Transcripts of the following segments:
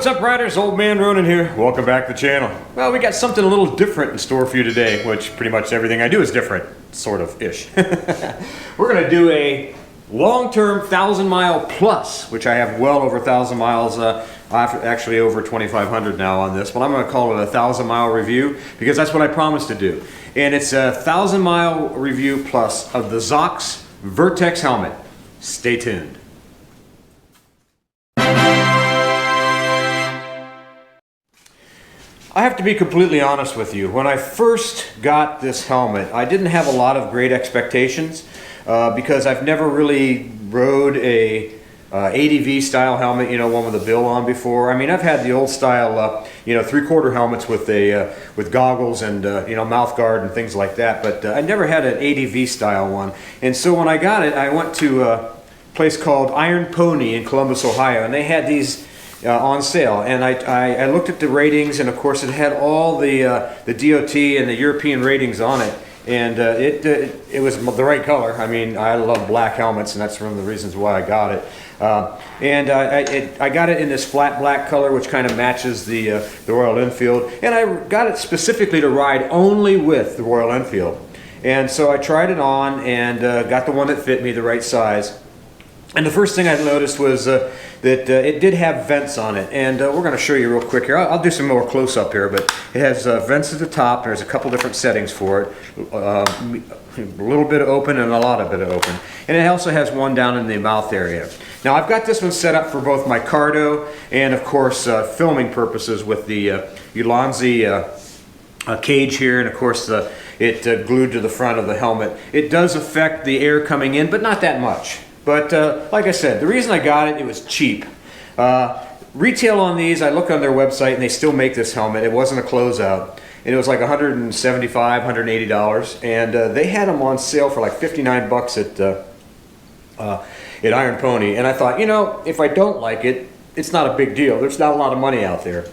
What's up, riders? Old Man Ronin here. Welcome back to the channel. Well, we got something a little different in store for you today, which pretty much everything I do is different, sort of-ish. We're going to do a long-term 1,000-mile plus, which I have well over 1,000 miles, actually over 2,500 now on this, but I'm going to call it a 1,000-mile review because that's what I promised to do. And it's a 1,000-mile review plus of the ZOX Vertex Helmet. Stay tuned. I have to be completely honest with you. When I first got this helmet, I didn't have a lot of great expectations because I've never really rode a ADV style helmet, you know, one with a bill on before. I mean, I've had the old style, you know, 3/4 helmets with a with goggles and you know, mouth guard and things like that, but I never had an ADV style one. And so when I got it, I went to a place called Iron Pony in Columbus, Ohio, and they had these on sale, and I looked at the ratings, and of course it had all the DOT and the European ratings on it, and it was the right color. I mean, I love black helmets, and that's one of the reasons why I got it. I got it in this flat black color, which kind of matches the Royal Enfield, and I got it specifically to ride only with the Royal Enfield. And so I tried it on and got the one that fit me, the right size. And the first thing I noticed was that it did have vents on it, and we're going to show you real quick here. I'll do some more close-up here, but it has vents at the top. There's a couple different settings for it, a little bit of open and a lot of bit of open. And it also has one down in the mouth area. Now I've got this one set up for both my Cardo and, of course, filming purposes with the Ulanzi cage here, and of course it glued to the front of the helmet. It does affect the air coming in, but not that much. But like I said, the reason I got it, it was cheap. Retail on these, I look on their website and they still make this helmet. It wasn't a closeout. And it was like $175, $180. And they had them on sale for like 59 bucks at Iron Pony. And I thought, you know, if I don't like it, it's not a big deal. There's not a lot of money out there.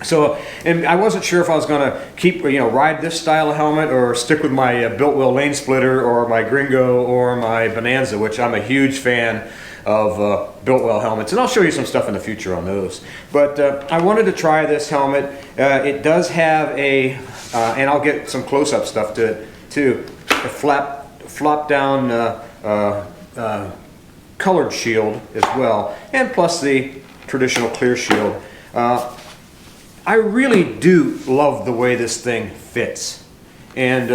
So, and I wasn't sure if I was going to keep, you know, ride this style of helmet or stick with my built wheel lane splitter or my Gringo or my Bonanza, which I'm a huge fan of built wheel helmets, and I'll show you some stuff in the future on those. But I wanted to try this helmet. It does have a, and I'll get some close-up stuff to it too, a flop down colored shield as well, and plus the traditional clear shield. I really do love the way this thing fits. And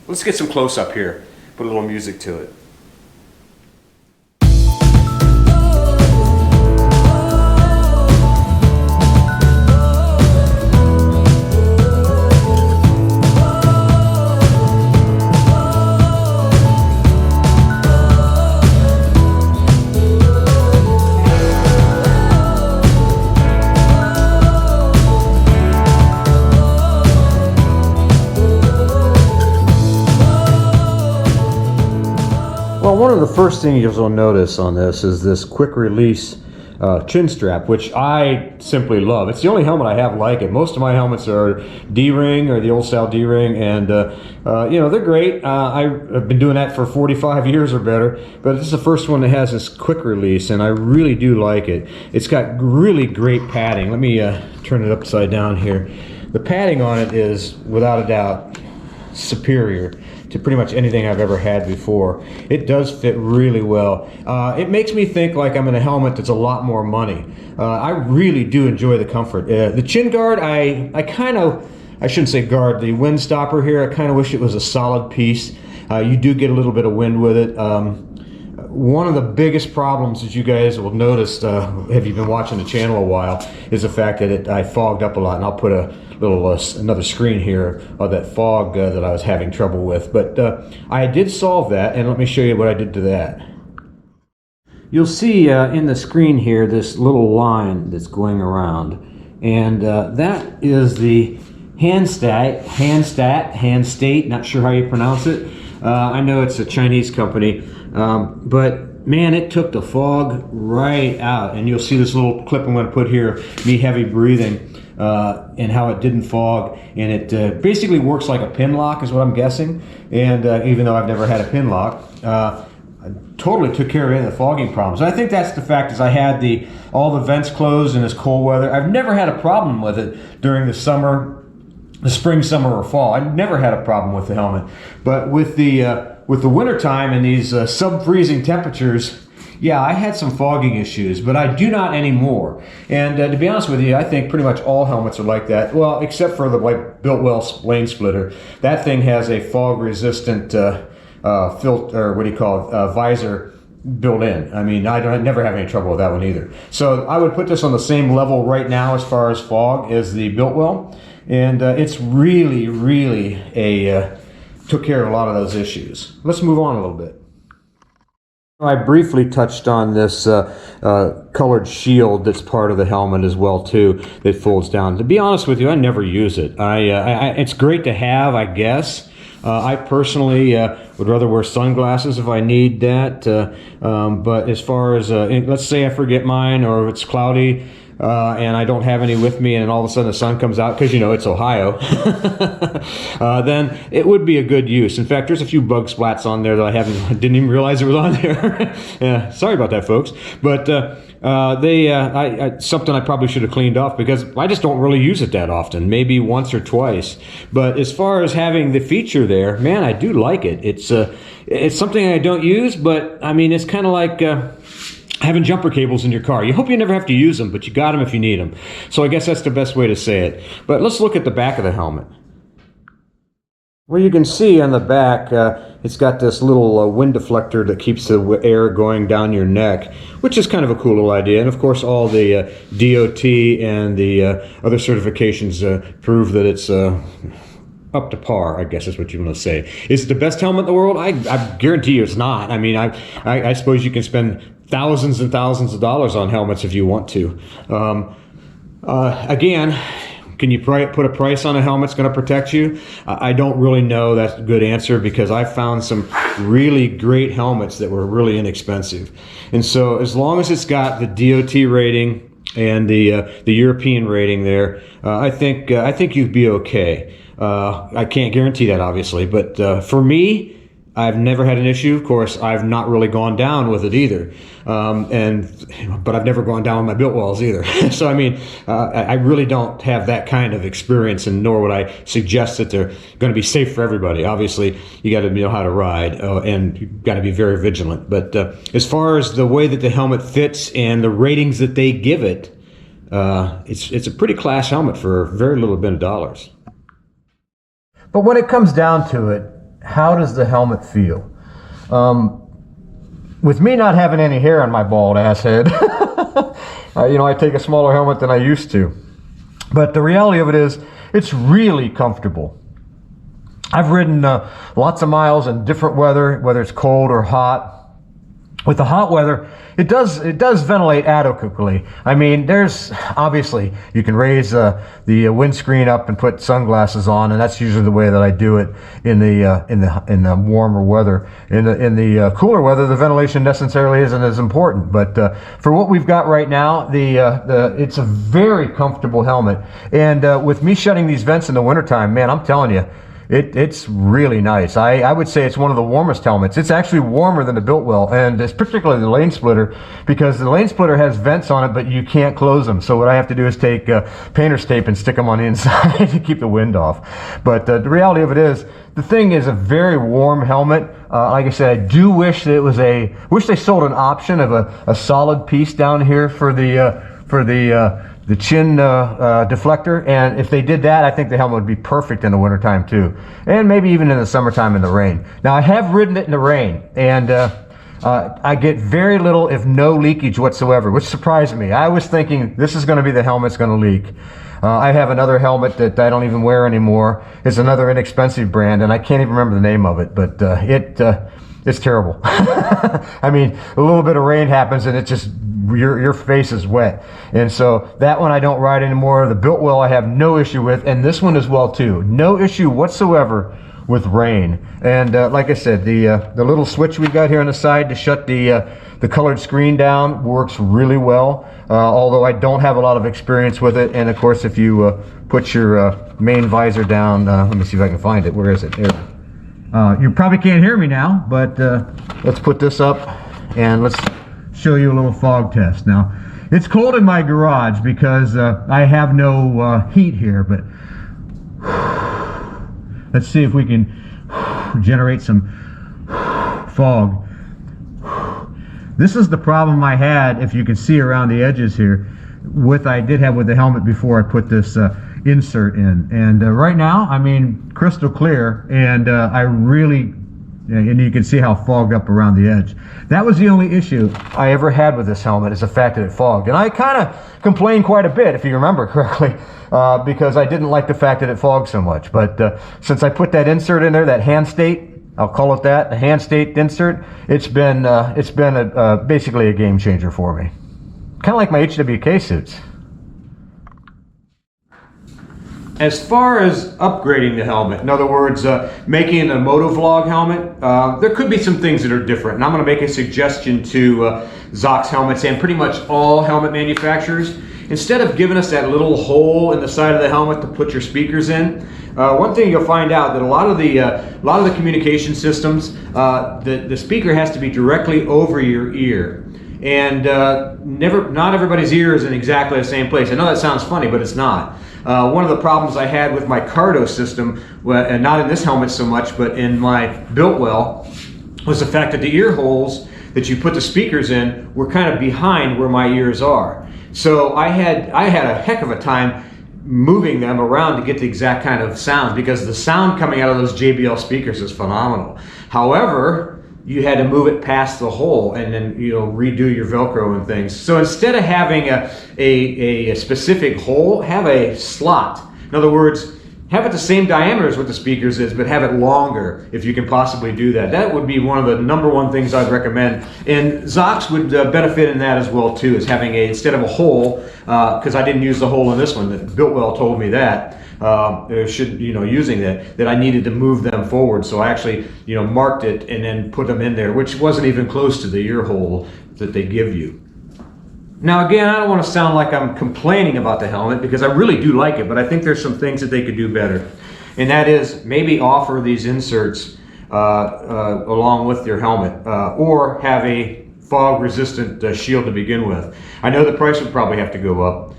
let's get some close-up here. Put a little music to it. Well, one of the first things you'll notice on this is this quick release chin strap, which I simply love. It's the only helmet I have like it. Most of my helmets are D-ring or the old style D-ring, and you know, they're great. I've been doing that for 45 years or better, but this is the first one that has this quick release, and I really do like it. It's got really great padding. Let me turn it upside down here. The padding on it is, without a doubt, superior to pretty much anything I've ever had before. It does fit really well. It makes me think like I'm in a helmet that's a lot more money. I really do enjoy the comfort. The chin guard, I shouldn't say guard, the wind stopper here, I kind of wish it was a solid piece. You do get a little bit of wind with it. One of the biggest problems that you guys will notice, if you've been watching the channel a while, is the fact that I fogged up a lot, and I'll put a little another screen here of that fog that I was having trouble with. But I did solve that, and let me show you what I did to that. You'll see in the screen here this little line that's going around, and that is the hand state, not sure how you pronounce it. I know it's a Chinese company, but man, it took the fog right out. And you'll see this little clip I'm going to put here, me heavy breathing, and how it didn't fog. And it basically works like a pin lock is what I'm guessing. And even though I've never had a pin lock, totally took care of any of the fogging problems. And I think that's the fact is I had all the vents closed in this cold weather. I've never had a problem with it during the summer, the spring, summer, or fall. I've never had a problem with the helmet. But with the winter time and these sub-freezing temperatures, yeah, I had some fogging issues, but I do not anymore. And to be honest with you, I think pretty much all helmets are like that. Well, except for the Biltwell lane splitter. That thing has a fog-resistant filter, what do you call it, visor built in. I mean, I never have any trouble with that one either. So I would put this on the same level right now as far as fog as the Biltwell, and it's really, really took care of a lot of those issues. Let's move on a little bit. I briefly touched on this colored shield that's part of the helmet as well too, that folds down. To be honest with you, I never use it. It's great to have, I guess. I personally would rather wear sunglasses if I need that, but as far as, let's say I forget mine, or if it's cloudy, and I don't have any with me, and all of a sudden the sun comes out, because you know it's Ohio, then it would be a good use. In fact, there's a few bug splats on there that I didn't even realize it was on there. Yeah, sorry about that, folks. But something I probably should have cleaned off, because I just don't really use it that often, maybe once or twice. But as far as having the feature there, man, I do like it. It's something I don't use, but I mean, it's kind of like having jumper cables in your car. You hope you never have to use them, but you got them if you need them. So I guess that's the best way to say it. But let's look at the back of the helmet. Well, you can see on the back, it's got this little wind deflector that keeps the air going down your neck, which is kind of a cool little idea. And of course, all the DOT and the other certifications prove that it's up to par, I guess is what you want to say. Is it the best helmet in the world? I guarantee you it's not. I mean, I suppose you can spend thousands and thousands of dollars on helmets if you want to. Again, can you put a price on a helmet that's going to protect you? I don't really know. That's a good answer, because I found some really great helmets that were really inexpensive. And so as long as it's got the DOT rating and the European rating there, I think you'd be okay. I can't guarantee that, obviously, but for me, I've never had an issue. Of course, I've not really gone down with it either, but I've never gone down with my Biltwells either. So I mean, I really don't have that kind of experience, and nor would I suggest that they're going to be safe for everybody. Obviously, you got to know how to ride, and you've got to be very vigilant. But as far as the way that the helmet fits and the ratings that they give it, it's a pretty class helmet for very little bit of dollars. But when it comes down to it, how does the helmet feel? With me not having any hair on my bald ass head, you know, I take a smaller helmet than I used to. But the reality of it is, it's really comfortable. I've ridden lots of miles in different weather, whether it's cold or hot. With the hot weather, it does ventilate adequately. I mean, there's obviously, you can raise the windscreen up and put sunglasses on, and that's usually the way that I do it in the warmer weather. In the cooler weather, the ventilation necessarily isn't as important. But for what we've got right now, it's a very comfortable helmet. And with me shutting these vents in the wintertime, man, I'm telling you, it's really nice. I would say it's one of the warmest helmets. It's actually warmer than the Biltwell, and it's particularly the lane splitter, because the lane splitter has vents on it, but you can't close them. So what I have to do is take painter's tape and stick them on the inside to keep the wind off. But the reality of it is, the thing is a very warm helmet. Like I said, I do wish that wish they sold an option of a solid piece down here for the chin deflector, and if they did that, I think the helmet would be perfect in the wintertime too, and maybe even in the summertime in the rain. Now, I have ridden it in the rain, and I get very little, if no leakage whatsoever, which surprised me. I was thinking this is going to be the helmet's going to leak. I have another helmet that I don't even wear anymore. It's another inexpensive brand, and I can't even remember the name of it, but it's terrible. I mean, a little bit of rain happens and it just, your face is wet. And so that one I don't ride anymore. The Biltwell I have no issue with, and this one as well too. No issue whatsoever with rain. And like I said, the little switch we got here on the side to shut the colored screen down works really well. Although I don't have a lot of experience with it. And of course, if you put your main visor down, let me see if I can find it. Where is it? There. You probably can't hear me now, but let's put this up and let's show you a little fog test. Now, it's cold in my garage because I have no heat here, but let's see if we can generate some fog. This is the problem I had, if you can see around the edges here, I did have with the helmet before I put this insert in. And right now, I mean, crystal clear, and and you can see how fogged up around the edge. That was the only issue I ever had with this helmet, is the fact that it fogged. And I kind of complained quite a bit, if you remember correctly, because I didn't like the fact that it fogged so much. But since I put that insert in there, that hand state, I'll call it that, the hand state insert, it's been basically a game changer for me. Kind of like my HWK suits. As far as upgrading the helmet, in other words, making a motovlog helmet, there could be some things that are different. And I'm going to make a suggestion to ZOX helmets and pretty much all helmet manufacturers. Instead of giving us that little hole in the side of the helmet to put your speakers in, one thing you'll find out that a lot of the communication systems, the speaker has to be directly over your ear. And not everybody's ear is in exactly the same place. I know that sounds funny, but it's not. One of the problems I had with my Cardo system, and not in this helmet so much, but in my Biltwell, was the fact that the ear holes that you put the speakers in were kind of behind where my ears are. So I had a heck of a time moving them around to get the exact kind of sound, because the sound coming out of those JBL speakers is phenomenal. However, you had to move it past the hole and then, you know, redo your Velcro and things. So instead of having a specific hole, have a slot. In other words, have it the same diameter as what the speakers is, but have it longer if you can possibly do that. That would be one of the #1 things I'd recommend. And ZOX would benefit in that as well too, is having instead of a hole, because I didn't use the hole in this one, that Biltwell told me that. Using that I needed to move them forward. So I actually, marked it and then put them in there, which wasn't even close to the ear hole that they give you. Now again, I don't want to sound like I'm complaining about the helmet, because I really do like it, but I think there's some things that they could do better. And that is maybe offer these inserts along with your helmet, or have a fog resistant shield to begin with. I know the price would probably have to go up.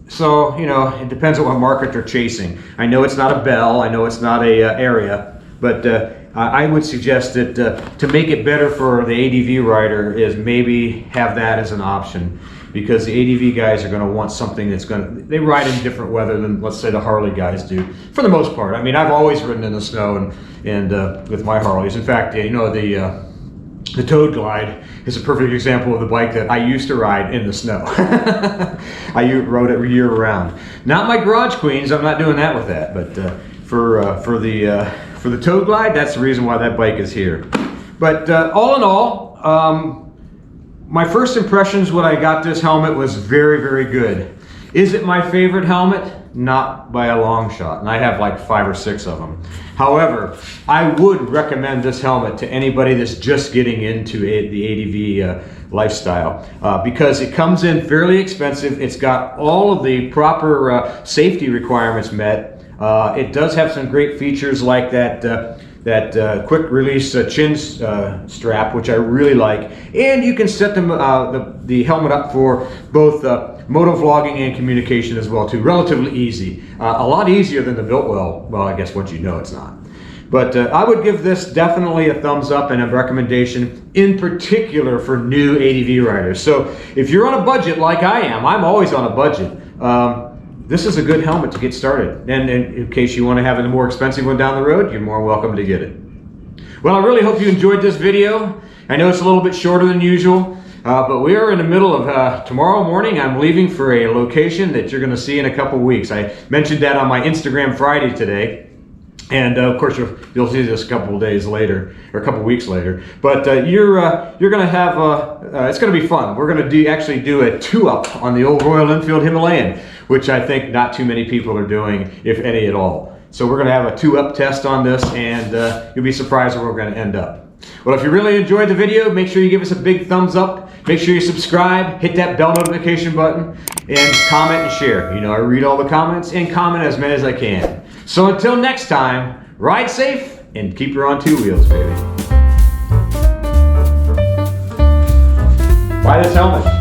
So, it depends on what market they're chasing. I know it's not a Bell, I know it's not a area, but I would suggest that to make it better for the ADV rider is maybe have that as an option, because the ADV guys are going to want something that's they ride in different weather than, let's say, the Harley guys do, for the most part. I mean, I've always ridden in the snow and with my Harleys. In fact, the Toad Glide is a perfect example of the bike that I used to ride in the snow. I rode it year round. Not my Garage Queens, I'm not doing that with that, but for the Toad Glide, that's the reason why that bike is here. But all in all, my first impressions when I got this helmet was very, very good. Is it my favorite helmet? Not by a long shot, and I have like 5 or 6 of them. However, I would recommend this helmet to anybody that's just getting into the ADV lifestyle, because it comes in fairly expensive. It's got all of the proper safety requirements met. It does have some great features like that quick release chin strap, which I really like, and you can set the helmet up for both motovlogging and communication as well too. Relatively easy, a lot easier than the Biltwell. Well, I guess once you know it's not. But I would give this definitely a thumbs up and a recommendation, in particular for new ADV riders. So if you're on a budget like I am, I'm always on a budget. This is a good helmet to get started. And in case you want to have a more expensive one down the road, you're more welcome to get it. Well, I really hope you enjoyed this video. I know it's a little bit shorter than usual, but we are in the middle of tomorrow morning. I'm leaving for a location that you're going to see in a couple weeks. I mentioned that on my Instagram Friday today. And of course, you'll see this a couple of days later, or a couple of weeks later. But you're going to have it's going to be fun. We're going to actually do a 2-up on the old Royal Enfield Himalayan, which I think not too many people are doing, if any at all. So we're going to have a 2-up test on this, and you'll be surprised where we're going to end up. Well, if you really enjoyed the video, make sure you give us a big thumbs up. Make sure you subscribe, hit that bell notification button, and comment and share. I read all the comments and comment as many as I can. So until next time, ride safe and keep her on two wheels, baby. Buy this helmet.